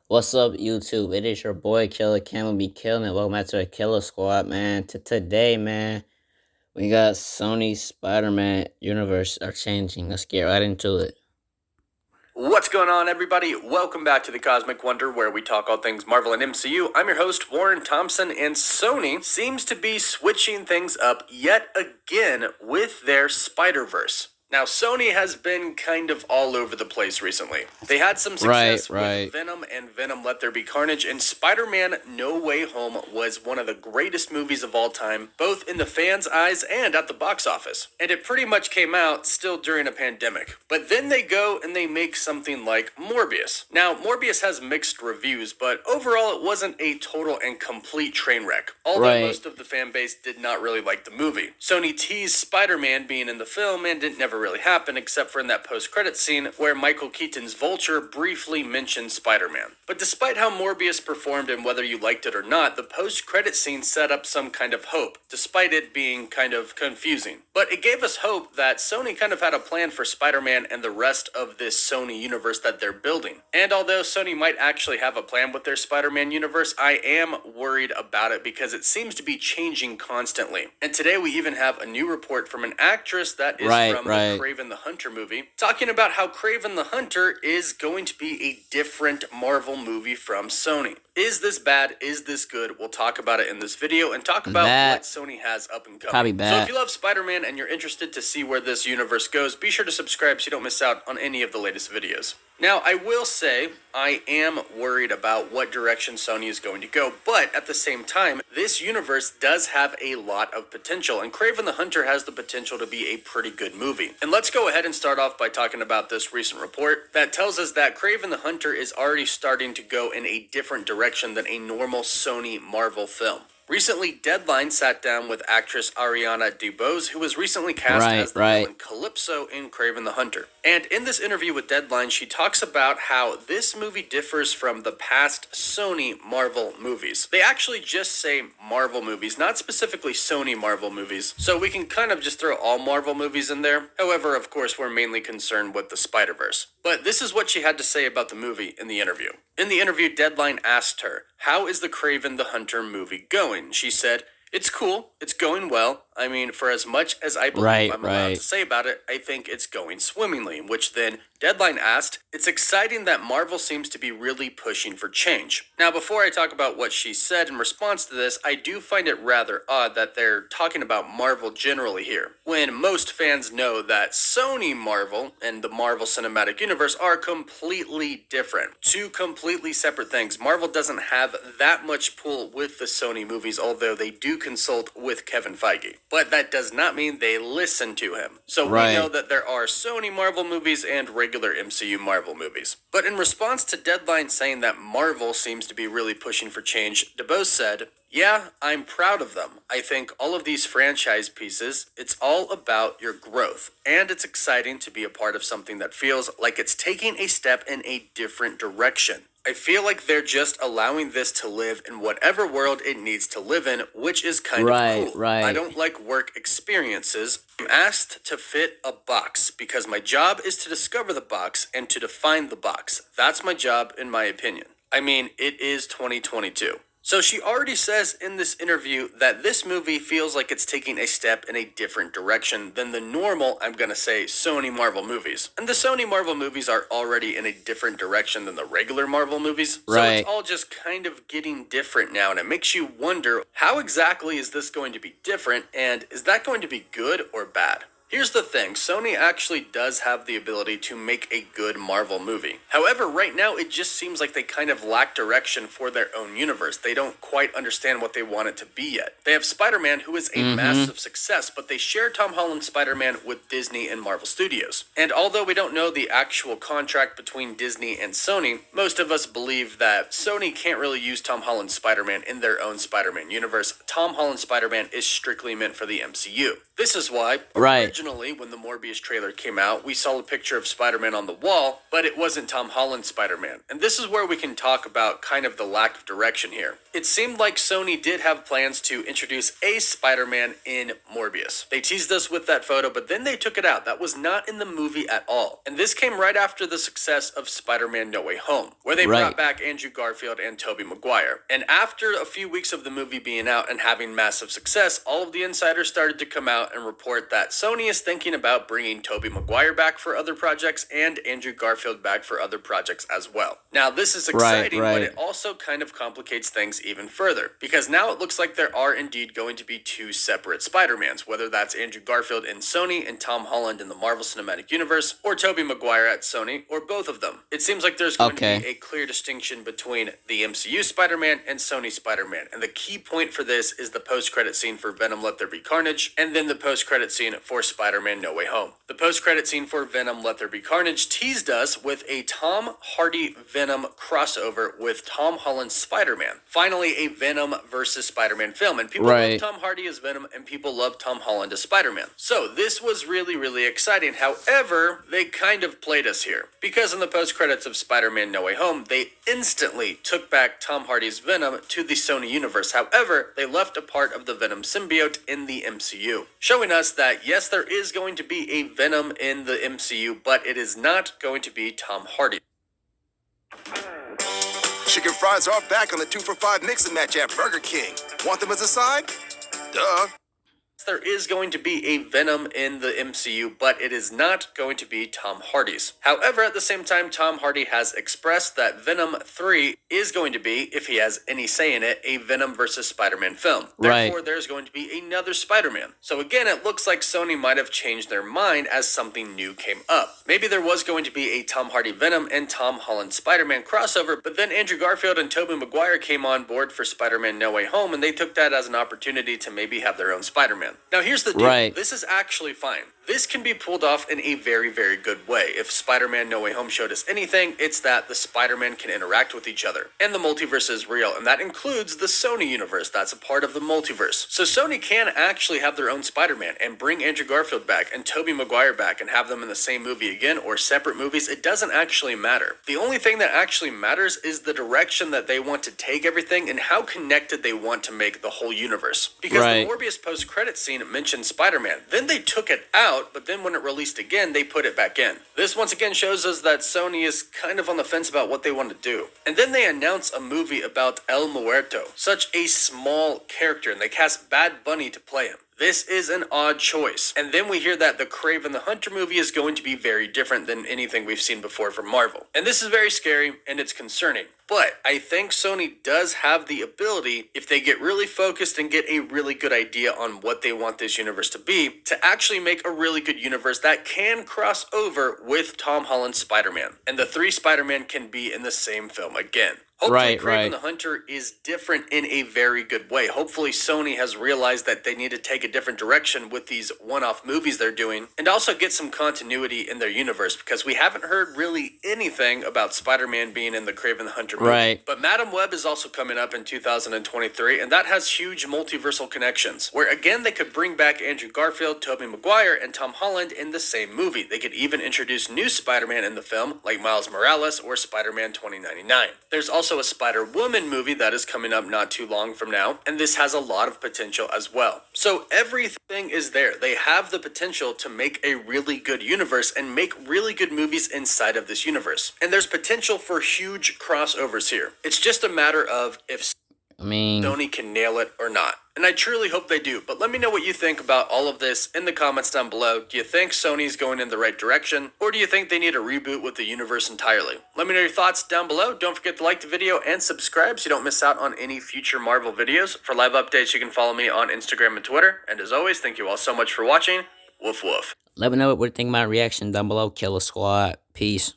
What's up, YouTube? It is your boy Killer Cam will be killing it. Welcome back to the Killer Squad, man. Today, man, we got Sony Spider-Man Universe are changing. Let's get right into it. What's going on, everybody? Welcome back to the Cosmic Wonder, where we talk all things Marvel and MCU. I'm your host, Warren Thompson, and Sony seems to be switching things up yet again with their Spider-Verse. Now, Sony has been kind of all over the place recently. They had some success with Venom and Venom Let There Be Carnage, and Spider-Man No Way Home was one of the greatest movies of all time, both in the fans' eyes and at the box office. And it pretty much came out still during a pandemic. But then they go and they make something like Morbius. Now, Morbius has mixed reviews, but overall it wasn't a total and complete train wreck. Although most of the fan base did not really like the movie. Sony teased Spider-Man being in the film, and it never really happened except for in that post-credit scene where Michael Keaton's Vulture briefly mentioned Spider-Man. But despite how Morbius performed and whether you liked it or not, the post-credit scene set up some kind of hope, despite it being kind of confusing. But it gave us hope that Sony kind of had a plan for Spider-Man and the rest of this Sony universe that they're building. And although Sony might actually have a plan with their Spider-Man universe, I am worried about it because it seems to be changing constantly. And today we even have a new report from an actress that is from the Kraven the Hunter movie, talking about how Kraven the Hunter is going to be a different Marvel movie from Sony. Is this bad? Is this good? We'll talk about it in this video and talk about what Sony has up and coming. So if you love Spider-Man and you're interested to see where this universe goes, be sure to subscribe so you don't miss out on any of the latest videos. Now, I will say I am worried about what direction Sony is going to go, but at the same time, this universe does have a lot of potential, and Kraven the Hunter has the potential to be a pretty good movie. And let's go ahead and start off by talking about this recent report that tells us that Kraven the Hunter is already starting to go in a different direction than a normal Sony Marvel film. Recently, Deadline sat down with actress Ariana DeBose, who was recently cast as the villain Calypso in Kraven the Hunter. And in this interview with Deadline, she talks about how this movie differs from the past Sony Marvel movies. They actually just say Marvel movies, not specifically Sony Marvel movies, so we can kind of just throw all Marvel movies in there. However, of course, we're mainly concerned with the Spider-Verse. But this is what she had to say about the movie in the interview. In the interview, Deadline asked her, "How is the Kraven the Hunter movie going?" She said, "It's cool. It's going well. I mean, for as much as I believe I'm allowed to say about it, I think it's going swimmingly," which then Deadline asked, "It's exciting that Marvel seems to be really pushing for change." Now, before I talk about what she said in response to this, I do find it rather odd that they're talking about Marvel generally here, when most fans know that Sony Marvel and the Marvel Cinematic Universe are completely different. Two completely separate things. Marvel doesn't have that much pull with the Sony movies, although they do consult with Kevin Feige. But that does not mean they listen to him. So we know that there are Sony Marvel movies and regular MCU Marvel movies. But in response to Deadline saying that Marvel seems to be really pushing for change, DeBose said, "Yeah, I'm proud of them. I think all of these franchise pieces, it's all about your growth. And it's exciting to be a part of something that feels like it's taking a step in a different direction. I feel like they're just allowing this to live in whatever world it needs to live in, which is kind of cool. I don't like work experiences. I'm asked to fit a box because my job is to discover the box and to define the box. That's my job, in my opinion. I mean, it is 2022. So she already says in this interview that this movie feels like it's taking a step in a different direction than the normal, I'm gonna say, Sony Marvel movies. And the Sony Marvel movies are already in a different direction than the regular Marvel movies. So it's all just kind of getting different now, and it makes you wonder, how exactly is this going to be different, and is that going to be good or bad? Here's the thing, Sony actually does have the ability to make a good Marvel movie. However, right now it just seems like they kind of lack direction for their own universe. They don't quite understand what they want it to be yet. They have Spider-Man, who is a massive success, but they share Tom Holland's Spider-Man with Disney and Marvel Studios. And although we don't know the actual contract between Disney and Sony, most of us believe that Sony can't really use Tom Holland's Spider-Man in their own Spider-Man universe. Tom Holland's Spider-Man is strictly meant for the MCU. This is why Originally, when the Morbius trailer came out, we saw a picture of Spider-Man on the wall, but it wasn't Tom Holland's Spider-Man. And this is where we can talk about kind of the lack of direction here. It seemed like Sony did have plans to introduce a Spider-Man in Morbius. They teased us with that photo, but then they took it out. That was not in the movie at all. And this came right after the success of Spider-Man No Way Home, where they brought back Andrew Garfield and Tobey Maguire. And after a few weeks of the movie being out and having massive success, all of the insiders started to come out and report that Sony is thinking about bringing Tobey Maguire back for other projects and Andrew Garfield back for other projects as well. Now, this is exciting, but it also kind of complicates things even further, because now it looks like there are indeed going to be two separate Spider-Mans, whether that's Andrew Garfield in Sony and Tom Holland in the Marvel Cinematic Universe, or Tobey Maguire at Sony, or both of them. It seems like there's going to be a clear distinction between the MCU Spider-Man and Sony Spider-Man, and the key point for this is the post-credit scene for Venom Let There Be Carnage, and then the post-credit scene for Spider-Man No Way Home. The post-credit scene for Venom Let There Be Carnage teased us with a Tom Hardy Venom crossover with Tom Holland's Spider-Man. Finally, a Venom versus Spider-Man film, and people love Tom Hardy as Venom, and people love Tom Holland as Spider-Man. So this was really, really exciting. However, they kind of played us here, because in the post-credits of Spider-Man No Way Home, they instantly took back Tom Hardy's Venom to the Sony universe. However, they left a part of the Venom symbiote in the MCU, showing us that yes, there is going to be a Venom in the MCU, but it is not going to be Tom Hardy. Chicken fries are back on the 2-for-5 mix and match at Burger King. Want them as a side? Duh. There is going to be a Venom in the MCU, but it is not going to be Tom Hardy's. However, at the same time, Tom Hardy has expressed that Venom 3 is going to be, if he has any say in it, a Venom versus Spider-Man film. Therefore, there's going to be another Spider-Man. So again, it looks like Sony might have changed their mind as something new came up. Maybe there was going to be a Tom Hardy Venom and Tom Holland Spider-Man crossover, but then Andrew Garfield and Tobey Maguire came on board for Spider-Man No Way Home, and they took that as an opportunity to maybe have their own Spider-Man. Now here's the deal. This is actually fine. This can be pulled off in a very, very good way. If Spider-Man No Way Home showed us anything, it's that the Spider-Man can interact with each other. And the multiverse is real, and that includes the Sony universe. That's a part of the multiverse. So Sony can actually have their own Spider-Man and bring Andrew Garfield back and Tobey Maguire back and have them in the same movie again or separate movies. It doesn't actually matter. The only thing that actually matters is the direction that they want to take everything and how connected they want to make the whole universe. Because the Morbius post-credit scene mentioned Spider-Man. Then they took it out, but then when it released again, they put it back in. This once again shows us that Sony is kind of on the fence about what they want to do. And then they announce a movie about El Muerto, such a small character, and they cast Bad Bunny to play him. This is an odd choice. And then we hear that the Kraven the Hunter movie is going to be very different than anything we've seen before from Marvel. And this is very scary and it's concerning. But I think Sony does have the ability, if they get really focused and get a really good idea on what they want this universe to be, to actually make a really good universe that can cross over with Tom Holland's Spider-Man. And the three Spider-Man can be in the same film again. Hopefully, Kraven the Hunter is different in a very good way. Hopefully, Sony has realized that they need to take a different direction with these one-off movies they're doing, and also get some continuity in their universe, because we haven't heard really anything about Spider-Man being in the Kraven the Hunter movie. But Madam Web is also coming up in 2023, and that has huge multiversal connections, where again, they could bring back Andrew Garfield, Tobey Maguire, and Tom Holland in the same movie. They could even introduce new Spider-Man in the film, like Miles Morales or Spider-Man 2099. There's also a Spider-Woman movie that is coming up not too long from now, and this has a lot of potential as well. So everything is there. They have the potential to make a really good universe and make really good movies inside of this universe. And there's potential for huge crossovers here. It's just a matter of if Sony can nail it or not. And I truly hope they do. But let me know what you think about all of this in the comments down below. Do you think Sony's going in the right direction? Or do you think they need a reboot with the universe entirely? Let me know your thoughts down below. Don't forget to like the video and subscribe so you don't miss out on any future Marvel videos. For live updates, you can follow me on Instagram and Twitter. And as always, thank you all so much for watching. Woof woof. Let me know what you think of my reaction down below. Killer Squad. Peace.